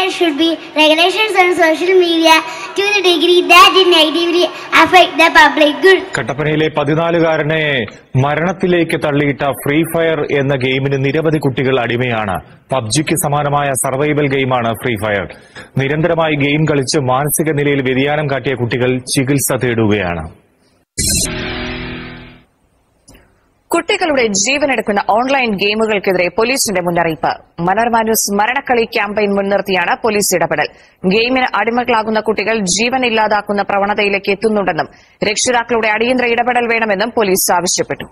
there should be regulations on social media to the degree that it negatively affect the public good. കട്ടപ്പനയിലെ 14-കാരനെ മരണത്തിലേക്ക് തള്ളിയിട്ട free fire എന്ന ഗെയിമിന് നിരവധി കുട്ടികൾ അടിമയാണ്. പബ്ജിക്ക് സമാനമായ survival ഗെയിമാണ് ഫ്രീ ഫയർ. നിരന്തരമായി ഗെയിം കളിച്ച് മാനസിക നിലയിൽ വ്യതിയാനം കാട്ടിയ കുട്ടികൾ ചികിത്സ തേടുകയാണ്. കുട്ടികളുടെ ജീവനെടുക്കുന്ന ഓൺലൈൻ ഗെയിമുകൾക്കെതിരെ പോലീസിന്റെ മുന്നറിയിപ്പ്. മനോരമ ന്യൂസ് മരണക്കളി ക്യാമ്പയിൻ മുൻനിർത്തിയാണ് പോലീസ് ഇടപെടൽ. ഗെയിമിന് അടിമകളാകുന്ന കുട്ടികൾ ജീവൻ ഇല്ലാതാക്കുന്ന പ്രവണതയിലേക്ക് എത്തുന്നുണ്ടെന്നും രക്ഷിതാക്കളുടെ അടിയന്തര ഇടപെടൽ വേണമെന്നും പോലീസ് ആവശ്യപ്പെട്ടു.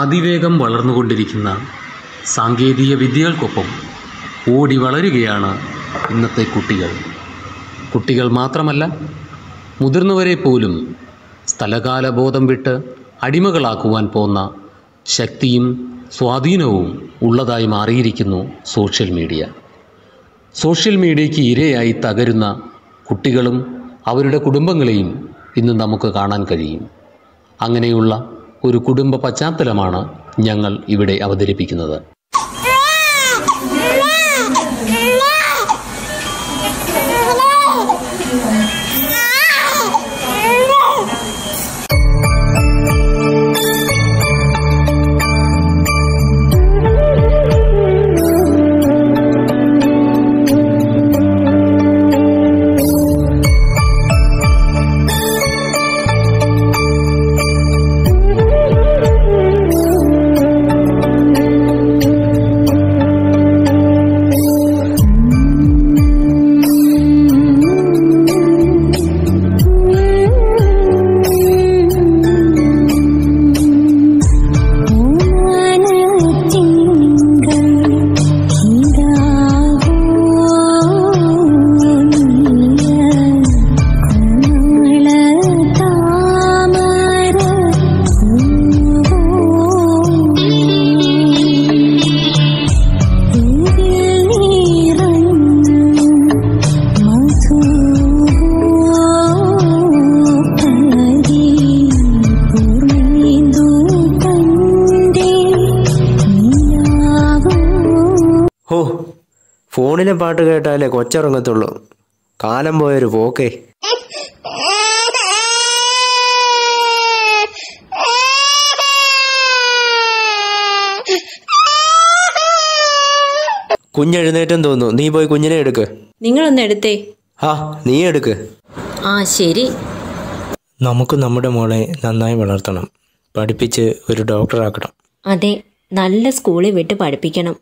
അതിവേഗം വളർന്നുകൊണ്ടിരിക്കുന്ന സാങ്കേതിക വിദ്യകൾക്കൊപ്പം ഓടി വളരുകയാണ് ഇന്നത്തെ കുട്ടികൾ. കുട്ടികൾ മാത്രമല്ല, മുതിർന്നവരെ പോലും സ്ഥലകാലബോധം വിട്ട് അടിമകളാക്കുവാൻ പോന്ന ശക്തിയും സ്വാധീനവും ഉള്ളതായി മാറിയിരിക്കുന്നു സോഷ്യൽ മീഡിയ. സോഷ്യൽ മീഡിയയ്ക്ക് ഇരയായി തകരുന്ന കുട്ടികളും അവരുടെ കുടുംബങ്ങളെയും ഇന്ന് നമുക്ക് കാണാൻ കഴിയും. അങ്ങനെയുള്ള ഒരു കുടുംബ പശ്ചാത്തലമാണ് ഞങ്ങൾ ഇവിടെ അവതരിപ്പിക്കുന്നത്. ഫോണിലെ പാട്ട് കേട്ടാലേ കൊച്ചിറങ്ങത്തുള്ളൂ. കാലം പോയൊരു പോക്കേ. കുഞ്ഞെഴുന്നേറ്റം തോന്നുന്നു. നീ പോയി കുഞ്ഞിനെ എടുക്ക്. നിങ്ങളൊന്ന് എടുത്തേ. നീ എടുക്ക്. ശരി. നമുക്ക് നമ്മുടെ മോളെ നന്നായി വളർത്തണം. പഠിപ്പിച്ച് ഒരു ഡോക്ടറാക്കണം. അതെ, നല്ല സ്കൂളിൽ വിട്ട് പഠിപ്പിക്കണം.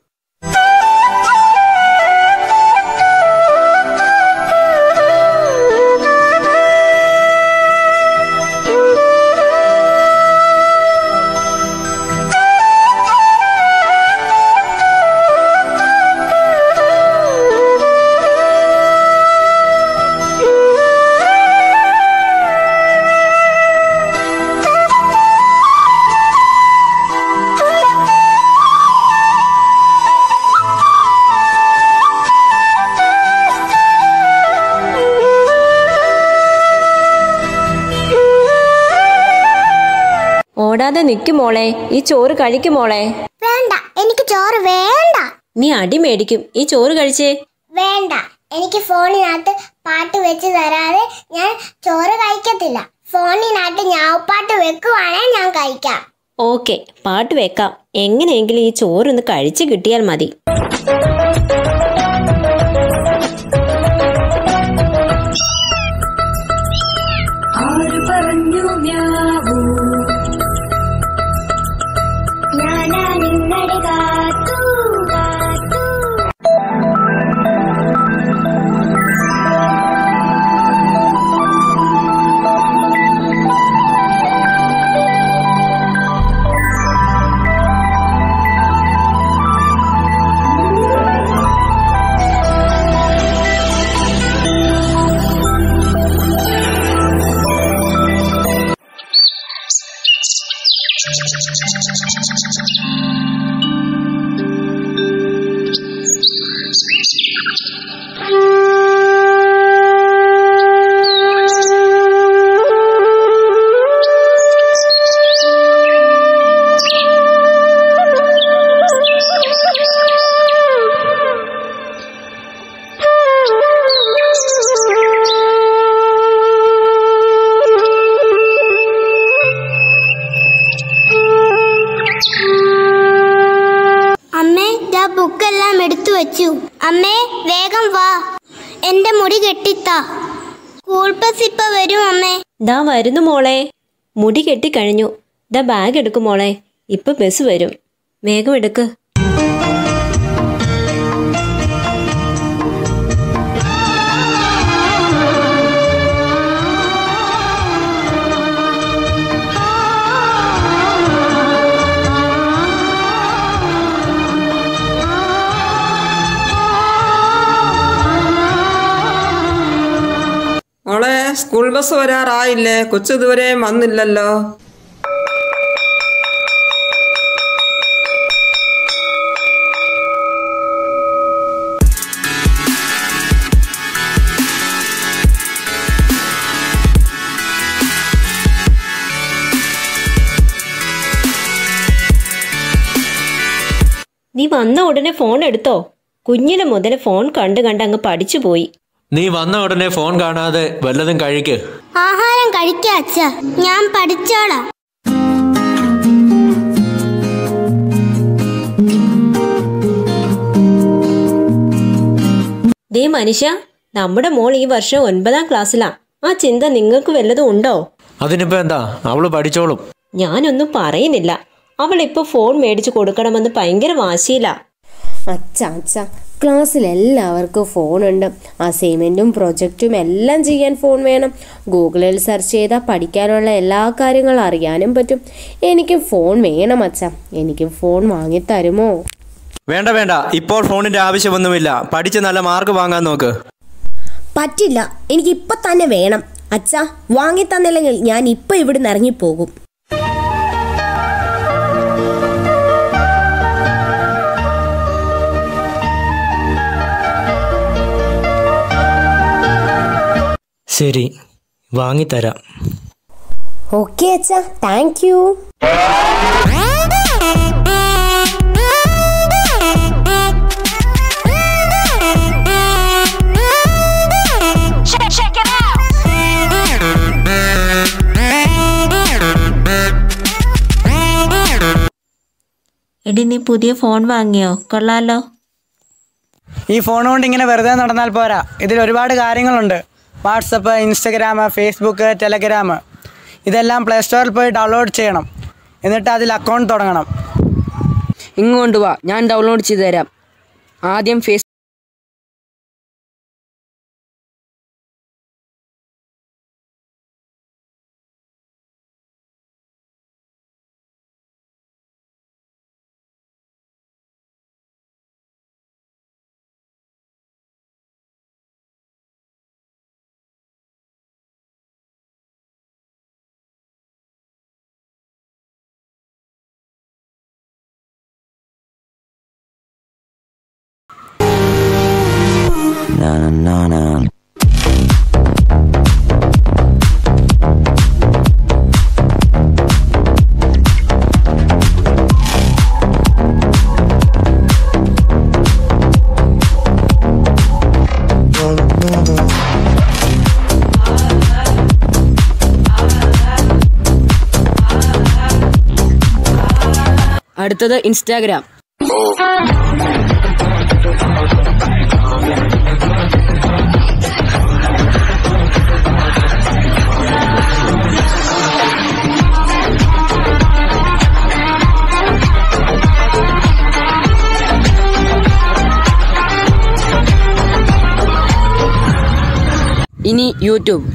ഓടാതെ നിൽക്കുമോളെ, ഈ ചോറ് കഴിക്കുമോളെ. വേണ്ട, എനിക്ക് ചോറ് വേണ്ട. നീ അടി മേടിക്കും. ഈ ചോറ് കഴിച്ചേ. വേണ്ട, എനിക്ക് ഫോണിനകത്ത് പാട്ട് വെച്ച് തരാതെ ഞാൻ ചോറ് കഴിക്കത്തില്ല. ഫോണിനകത്ത് ഞാവപ്പാട്ട് വെക്കുവാണേ ഞാൻ കഴിക്കാം. ഓക്കെ, പാട്ട് വെക്കാം. എങ്ങനെയെങ്കിലും ഈ ചോറൊന്ന് കഴിച്ചു കിട്ടിയാൽ മതി. വെച്ചു. അമ്മേ വേഗം വാ, എന്റെ മുടി കെട്ടിത്താ. സ്കൂൾ ബസ് ഇപ്പൊ വരും അമ്മേ. ദാ വരുന്നു മോളെ. മുടി കെട്ടിക്കഴിഞ്ഞു. ദാ ബാഗ് എടുക്കും മോളെ, ഇപ്പൊ ബസ് വരും. വേഗം എടുക്ക്. മോളെ, സ്കൂൾ ബസ് വരാറായില്ലേ? കൊച്ചു ഇതുവരെയും വന്നില്ലല്ലോ. നീ വന്ന ഉടനെ ഫോൺ എടുത്തോ? കുഞ്ഞിനെ മുതൽ ഫോൺ കണ്ട് കണ്ട് അങ്ങ് പഠിച്ചു പോയി. നീ വന്ന ഉടനെ ഫോൺ കാണാതെ വല്ലതും കഴിക്ക്. ആഹാരം കഴിക്കാ അച്ഛാ, ഞാൻ പഠിച്ചോളാം. ദേ മനുഷ്യ, നമ്മുടെ മോൾ ഈ വർഷം 9ാം ക്ലാസ്സിലാ. ആ ചിന്ത നിങ്ങൾക്ക് വല്ലതും ഉണ്ടോ? അതിനിപ്പോ എന്താ, അവള് പഠിച്ചോളും. ഞാനൊന്നും പറയുന്നില്ല. അവളിപ്പോ ഫോൺ മേടിച്ചു കൊടുക്കണമെന്ന് ഭയങ്കര വാശിയില്ല. അച്ഛാ ക്ലാസ്സിൽ എല്ലാവർക്കും ഫോണുണ്ട്. അസൈൻമെൻറ്റും പ്രൊജക്റ്റും എല്ലാം ചെയ്യാൻ ഫോൺ വേണം. ഗൂഗിളിൽ സെർച്ച് ചെയ്താൽ പഠിക്കാനുള്ള എല്ലാ കാര്യങ്ങളും അറിയാനും പറ്റും. എനിക്കും ഫോൺ വേണം അച്ഛാ. എനിക്ക് ഫോൺ വാങ്ങിത്തരുമോ? വേണ്ട, ഇപ്പോൾ ഫോണിന്റെ ആവശ്യമൊന്നുമില്ല. പഠിച്ച് നല്ല മാർക്ക് വാങ്ങാൻ നോക്ക്. പറ്റില്ല, എനിക്ക് ഇപ്പം തന്നെ വേണം അച്ഛാ. വാങ്ങിത്തന്നില്ലെങ്കിൽ ഞാൻ ഇപ്പം ഇവിടുന്ന് ഇറങ്ങിപ്പോകും. ശരി, വാങ്ങിത്തരാം. ഓക്കെ അച്ഛാ, താങ്ക് യു. എടി, നീ പുതിയ ഫോൺ വാങ്ങിയോ? കൊള്ളാലോ. ഈ ഫോൺ കൊണ്ട് ഇങ്ങനെ വെറുതെ നടന്നാൽ പോരാ. ഇതിൽ ഒരുപാട് കാര്യങ്ങളുണ്ട്. വാട്സപ്പ്, ഇൻസ്റ്റഗ്രാം, ഫേസ്ബുക്ക്, ടെലഗ്രാം, ഇതെല്ലാം പ്ലേ സ്റ്റോറിൽ പോയി ഡൗൺലോഡ് ചെയ്യണം. എന്നിട്ട് അതിൽ അക്കൗണ്ട് തുടങ്ങണം. ഇങ്ങോട്ട് വാ, ഞാൻ ഡൗൺലോഡ് ചെയ്ത് തരാം. ആദ്യം അടുത്തത് ഇൻസ്റ്റാഗ്രാം. ഇനി യൂട്യൂബ്.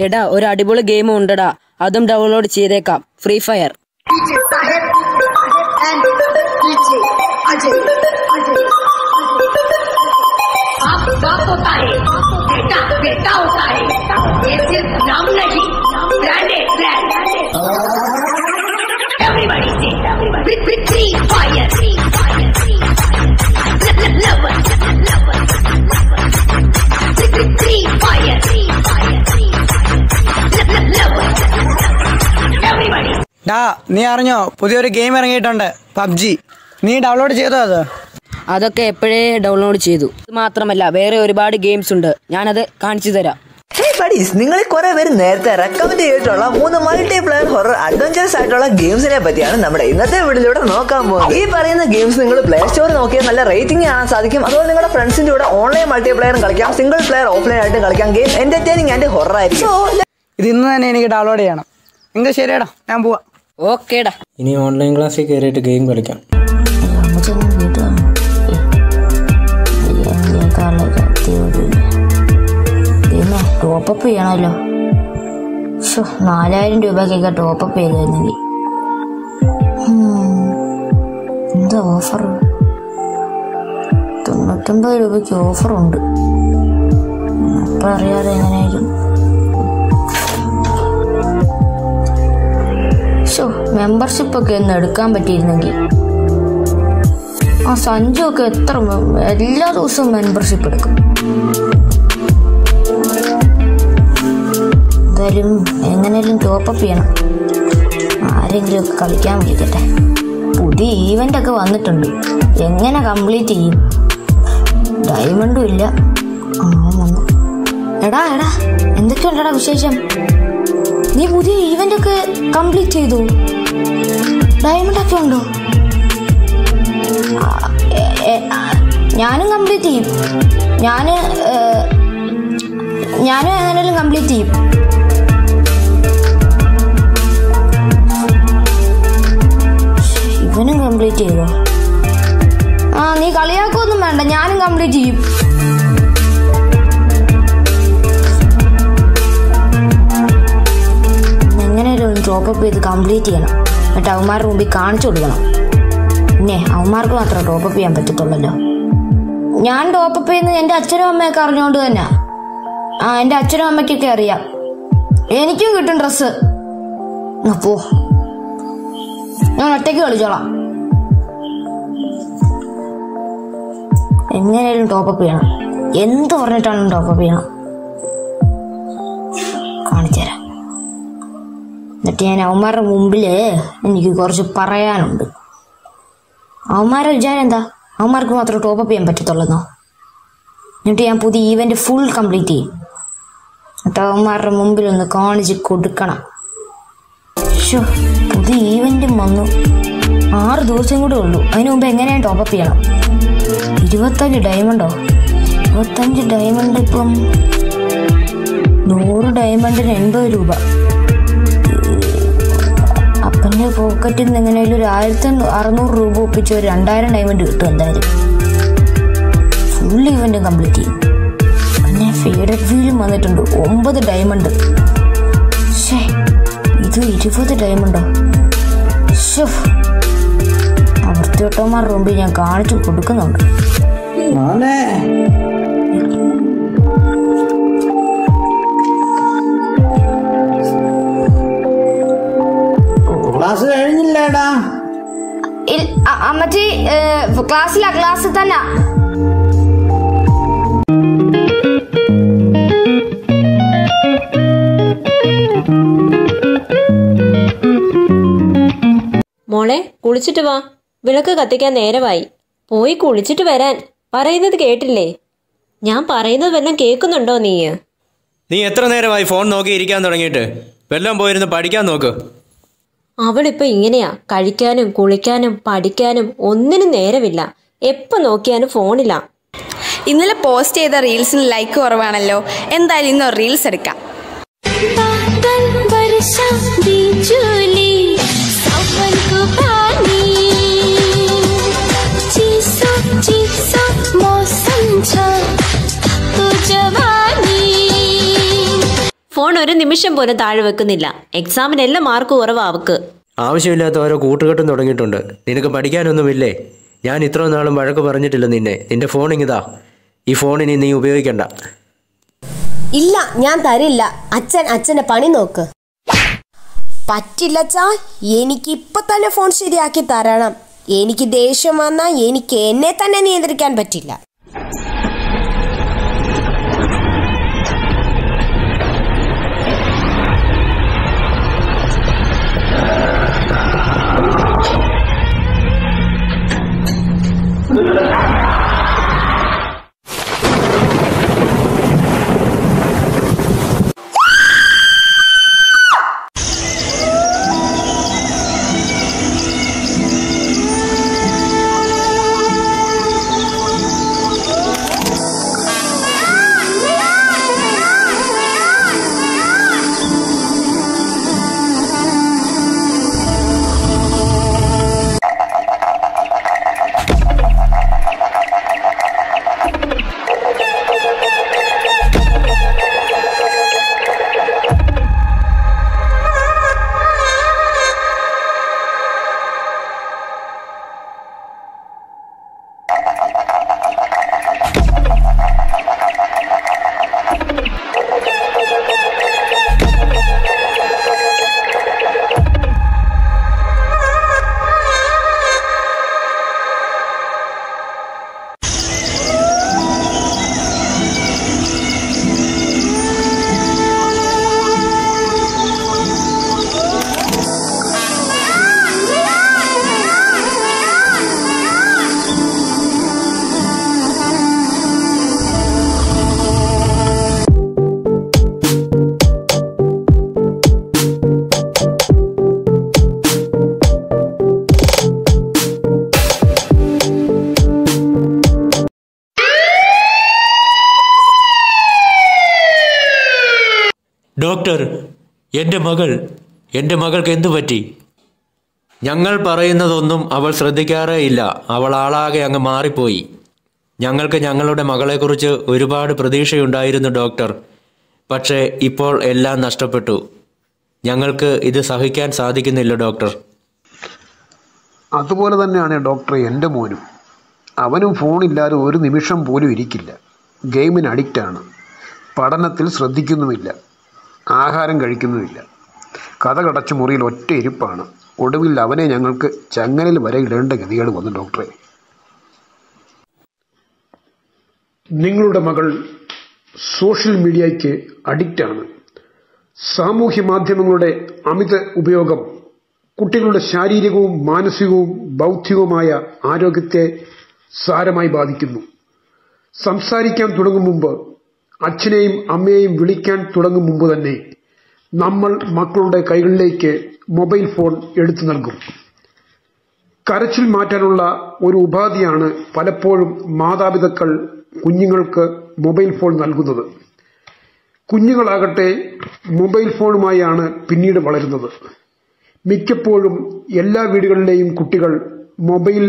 എടാ ഒരു അടിപൊളി ഗെയിം ഉണ്ടടാ, അതും ഡൗൺലോഡ് ചെയ്തേക്കാം, ഫ്രീ ഫയർ. ഡാ നീ അറിഞ്ഞോ പുതിയൊരു ഗെയിം ഇറങ്ങിയിട്ടുണ്ട്, പബ്ജി. നീ ഡൗൺലോഡ് ചെയ്തോ അത്? അതൊക്കെ എപ്പോഴേ ഡൗൺലോഡ് ചെയ്തു. ഇത് മാത്രമല്ല വേറെ ഒരുപാട് ഗെയിംസ് ഉണ്ട്, ഞാനത് കാണിച്ചു തരാം. നിങ്ങൾ കുറെ പേര് നേരത്തെ റെക്കമെൻഡ് ചെയ്തിട്ടുള്ള 3 മൾട്ടിപ്ലെയർ ഹൊറർ അഡ്വഞ്ചേഴ്സ് ആയിട്ടുള്ള ഗെയിംസിനെ പറ്റിയാണ് നമ്മുടെ ഇന്നത്തെ വീഡിയോയിലൂടെ നോക്കാൻ പോകുന്നത്. ഈ പറയുന്ന ഗെയിംസ് നിങ്ങൾ പ്ലേ സ്റ്റോറിൽ നോക്കിയാൽ നല്ല റേറ്റിംഗ് കാണാൻ സാധിക്കും. അതുപോലെ നിങ്ങളുടെ ഫ്രണ്ട്സിന്റെ കൂടെ ഓൺലൈൻ മൾട്ടിപ്ലെയറും കളിക്കാം, സിംഗിൾ പ്ലെയർ ഓഫ്ലൈൻ ആയിട്ട് കളിക്കാം. ഗെയിം എന്റർടൈനിങ് ആൻഡ് ഹൊറർ ആയിരിക്കും. ഇത് ഇന്ന് തന്നെ എനിക്ക് ഡൗൺലോഡ് ചെയ്യണം. എങ്കിൽ ശരിയടാ, ഞാൻ പോവാം. ഓക്കേടാ. ഇനി ഓൺലൈൻ ക്ലാസ്സിൽ കയറിയിട്ട് ഗെയിം കളിക്കാം. ടോപ്പപ്പ് ചെയ്യണമല്ലോ. 4000 രൂപയ്ക്കൊക്കെ ടോപ്പപ്പ് ചെയ്തിരുന്നെങ്കിൽ. എന്താ ഓഫർ? 99 രൂപയ്ക്ക് ഓഫറുണ്ട്. അപ്പം അറിയാതെ എങ്ങനെയായിരിക്കും. മെമ്പർഷിപ്പ് ഒക്കെ ഒന്ന് എടുക്കാൻ പറ്റിയിരുന്നെങ്കിൽ. ആ സഞ്ജു ഒക്കെ എല്ലാ ദിവസവും മെമ്പർഷിപ്പ് എടുക്കും. എന്തായാലും എങ്ങനെയാലും ടോപ്പപ്പ് ചെയ്യണം. ആരെങ്കിലും ഒക്കെ കളിക്കാൻ വിളിക്കട്ടെ. പുതിയ ഈവൻ്റ് ഒക്കെ വന്നിട്ടുണ്ട്, എങ്ങനെ കംപ്ലീറ്റ് ചെയ്യും? ഡയമണ്ടും ഇല്ല. വന്നു. എടാ എന്തൊക്കെയുണ്ടടാ വിശേഷം? നീ പുതിയ ഈവൻ്റ് ഒക്കെ കംപ്ലീറ്റ് ചെയ്തു? ഡയമണ്ട് ഒക്കെ ഉണ്ടോ? ഞാനും കംപ്ലീറ്റ് ചെയ്യും. ഞാനും എങ്ങനെയാലും കംപ്ലീറ്റ് ചെയ്യും. ഇവനും കംപ്ലീറ്റ് ചെയ്തോ? നീ കളിയാക്കൊന്നും വേണ്ട, ഞാനും കംപ്ലീറ്റ് ചെയ്യും. എങ്ങനെയാലും ടോപ്പപ്പ് ചെയ്ത് കംപ്ലീറ്റ് ചെയ്യണം. എന്നിട്ട് അവന്മാരുടെ മുമ്പിൽ കാണിച്ചു കൊടുക്കണം. പിന്നെ അവന്മാർക്ക് മാത്രമേ ടോപ്പപ്പ് ചെയ്യാൻ പറ്റത്തുള്ളല്ലോ. ഞാൻ ടോപ്പപ്പ് ചെയ്യുന്നത് എൻ്റെ അച്ഛനും അമ്മയൊക്കെ അറിഞ്ഞുകൊണ്ട് തന്നെ. എൻ്റെ അച്ഛനും അമ്മയ്ക്കൊക്കെ അറിയാം. എനിക്കും കിട്ടും ഡ്രസ്സ്. അപ്പോ ഞാൻ ഒറ്റയ്ക്ക് കളിച്ചോളാം. എങ്ങനെയാലും ടോപ്പപ്പ് ചെയ്യണം. എന്ത് പറഞ്ഞിട്ടാണ് ടോപ്പപ്പ് ചെയ്യണം? കാണിച്ചു തരാം. എന്നിട്ട് ഞാൻ അവന്മാരുടെ മുമ്പില് എനിക്ക് കുറച്ച് പറയാനുണ്ട്. അവന്മാരുടെ വിചാരം എന്താ? അവന്മാർക്ക് മാത്രം ടോപ്പപ്പ് ചെയ്യാൻ പറ്റത്തുള്ളൂ. എന്നിട്ട് ഞാൻ പുതിയ ഈവന്റ് ഫുൾ കംപ്ലീറ്റ് ചെയ്യും. എന്നിട്ട് അവന്മാരുടെ മുമ്പിൽ ഒന്ന് കാണിച്ച് കൊടുക്കണം. പുതിയ ഈവന്റും വന്നു. 6 ദിവസം കൂടെ ഉള്ളൂ. അതിനു മുമ്പ് എങ്ങനെയാണ് ടോപ്പപ്പ് ചെയ്യണം? 25 ഡയമണ്ടോ? 25 ഡയമണ്ട് ഇപ്പം 100 ഡയമണ്ടിന് 80 രൂപ. അപ്പൻ്റെ പോക്കറ്റിൽ നിന്ന് എങ്ങനെയാലും ഒരു 1600 രൂപ ഒപ്പിച്ച് ഒരു 2000 ഡയമണ്ട് കിട്ടും എന്തായാലും. ഫുൾ ഈവന്റ് കംപ്ലീറ്റ് ചെയ്യും. പിന്നെ ഫീഡഡ് വീലും വന്നിട്ടുണ്ട്, 9 ഡയമണ്ട്. ഇത് 20 ഡയമണ്ടോ? വൃത്തിയോട്ടന്മാരുടെ മുമ്പിൽ ഞാൻ കാണിച്ചു കൊടുക്കുന്നുണ്ട്. ക്ലാസ് കഴിഞ്ഞില്ലേടാ? അമ്മച്ചി ക്ലാസ്സിൽ തന്നെ. മോളെ കുളിച്ചിട്ട് വാ, വിളക്ക് കത്തിക്കാൻ നേരമായി. പോയി കുളിച്ചിട്ട് വരാൻ. പറയുന്നത് കേട്ടില്ലേ? ഞാൻ പറയുന്നത് വല്ലതും കേൾക്കുന്നുണ്ടോ നീ? നീ എത്ര നേരമായി ഫോൺ നോക്കി ഇരിക്കാൻ തുടങ്ങിയിട്ട്? വല്ലതും പോയിരുന്ന് പഠിക്കാൻ നോക്ക്. അവളിപ്പോ ഇങ്ങനെയാ. കഴിക്കാനും കുളിക്കാനും പഠിക്കാനും ഒന്നിനും നേരമില്ല. എപ്പോ നോക്കിയാലും ഫോണിലാ. ഇന്നലെ പോസ്റ്റ് ചെയ്ത റീൽസിന് ലൈക്ക് കുറവാണല്ലോ. എന്തായാലും ഇന്ന് റീൽസ് എടുക്കാം. ഫോൺ ഒരു നിമിഷം പോലും താഴെ വെക്കുന്നില്ല. എക്സാമിനെല്ലാം മാർക്ക് കുറവാ അവക്ക്. ആവശ്യമില്ലാത്ത ഓരോ കൂട്ടുകെട്ടും തുടങ്ങിയിട്ടുണ്ട്. നിനക്ക് പഠിക്കാനൊന്നുമില്ലേ? ഞാൻ ഇത്ര നാളും വഴക്ക് പറഞ്ഞിട്ടില്ല നിന്നെ. നിന്റെ ഫോൺ ഇങ്ങിതാ. ഈ ഫോണിനി നീ ഉപയോഗിക്കണ്ട. ഇല്ല, ഞാൻ തരില്ല. അച്ഛന്റെ പണി നോക്ക്. പറ്റില്ലച്ചാ, എനിക്ക് ഇപ്പൊ തന്നെ ഫോൺ ശരിയാക്കി തരണം. എനിക്ക് ദേഷ്യം വന്നാൽ എനിക്ക് എന്നെ തന്നെ നിയന്ത്രിക്കാൻ പറ്റില്ല. ഡോക്ടർ, എൻ്റെ മകൾക്ക് എന്തു പറ്റി? ഞങ്ങൾ പറയുന്നതൊന്നും അവൾ ശ്രദ്ധിക്കാറേ ഇല്ല. അവൾ ആളാകെ അങ്ങ് മാറിപ്പോയി. ഞങ്ങൾക്ക് ഞങ്ങളുടെ മകളെക്കുറിച്ച് ഒരുപാട് പ്രതീക്ഷയുണ്ടായിരുന്നു ഡോക്ടർ. പക്ഷേ ഇപ്പോൾ എല്ലാം നഷ്ടപ്പെട്ടു. ഞങ്ങൾക്ക് ഇത് സഹിക്കാൻ സാധിക്കുന്നില്ല ഡോക്ടർ. അതുപോലെ തന്നെയാണ് ഡോക്ടർ എൻ്റെ മോനും. അവനും ഫോണില്ലാതെ ഒരു നിമിഷം പോലും ഇരിക്കില്ല. ഗെയിമിന് അഡിക്റ്റാണ്. പഠനത്തിൽ ശ്രദ്ധിക്കുന്നുമില്ല. ആഹാരം കഴിക്കുന്നുമില്ല. കഥ കടച്ച് മുറിയിൽ ഒറ്റ ഇരിപ്പാണ്. ഒടുവിൽ അവനെ ഞങ്ങൾക്ക് ചങ്ങലിൽ വരെ ഇടേണ്ട ഗതികേട് വന്നു ഡോക്ടറെ. നിങ്ങളുടെ മകൾ സോഷ്യൽ മീഡിയയ്ക്ക് അഡിക്റ്റാണ്. സാമൂഹ്യ മാധ്യമങ്ങളുടെ അമിത ഉപയോഗം കുട്ടികളുടെ ശാരീരികവും മാനസികവും ബൗദ്ധികവുമായ ആരോഗ്യത്തെ സാരമായി ബാധിക്കുന്നു. സംസാരിക്കാൻ തുടങ്ങും മുമ്പ്, അച്ഛനെയും അമ്മയെയും വിളിക്കാൻ തുടങ്ങും മുമ്പ് തന്നെ നമ്മൾ മക്കളുടെ കൈകളിലേക്ക് മൊബൈൽ ഫോൺ എടുത്തു നൽകും. കരച്ചിൽ മാറ്റാനുള്ള ഒരു ഉപാധിയാണ് പലപ്പോഴും മാതാപിതാക്കൾ കുഞ്ഞുങ്ങൾക്ക് മൊബൈൽ ഫോൺ നൽകുന്നത്. കുഞ്ഞുങ്ങളാകട്ടെ മൊബൈൽ ഫോണുമായാണ് പിന്നീട് വളരുന്നത്. മിക്കപ്പോഴും എല്ലാ വീടുകളിലെയും കുട്ടികൾ mobile,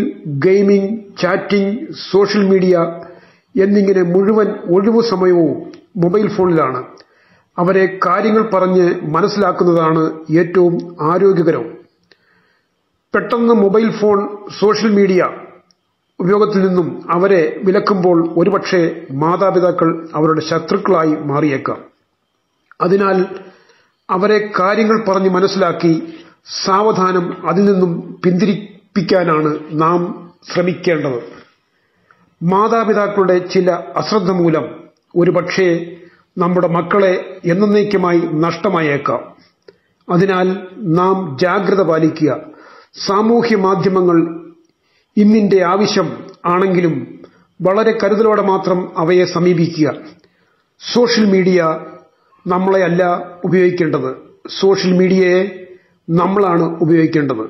gaming, chatting, social media എന്നിങ്ങനെ മുഴുവൻ ഒഴിവു സമയവും മൊബൈൽ ഫോണിലാണ്. അവരെ കാര്യങ്ങൾ പറഞ്ഞ് മനസ്സിലാക്കുന്നതാണ് ഏറ്റവും ആരോഗ്യകരം. പെട്ടെന്ന് മൊബൈൽ ഫോൺ, സോഷ്യൽ മീഡിയ ഉപയോഗത്തിൽ നിന്നും അവരെ വിലക്കുമ്പോൾ ഒരുപക്ഷെ മാതാപിതാക്കൾ അവരുടെ ശത്രുക്കളായി മാറിയേക്കാം. അതിനാൽ അവരെ കാര്യങ്ങൾ പറഞ്ഞ് മനസ്സിലാക്കി സാവധാനം അതിൽ നിന്നും പിന്തിരിപ്പിക്കാനാണ് നാം ശ്രമിക്കേണ്ടത്. മാതാപിതാക്കളുടെ ചില അശ്രദ്ധ മൂലം ഒരുപക്ഷെ നമ്മുടെ മക്കളെ എന്നേക്കുമായി നഷ്ടമായേക്കാം. അതിനാൽ നാം ജാഗ്രത പാലിക്കുക. സാമൂഹ്യ മാധ്യമങ്ങൾ ഇന്നിന്റെ ആവശ്യം ആണെങ്കിലും വളരെ കരുതലോടെ മാത്രം അവയെ സമീപിക്കുക. സോഷ്യൽ മീഡിയ നമ്മളെ അല്ല ഉപയോഗിക്കേണ്ടത്. സോഷ്യൽ മീഡിയയെ നമ്മളാണ് ഉപയോഗിക്കേണ്ടത്.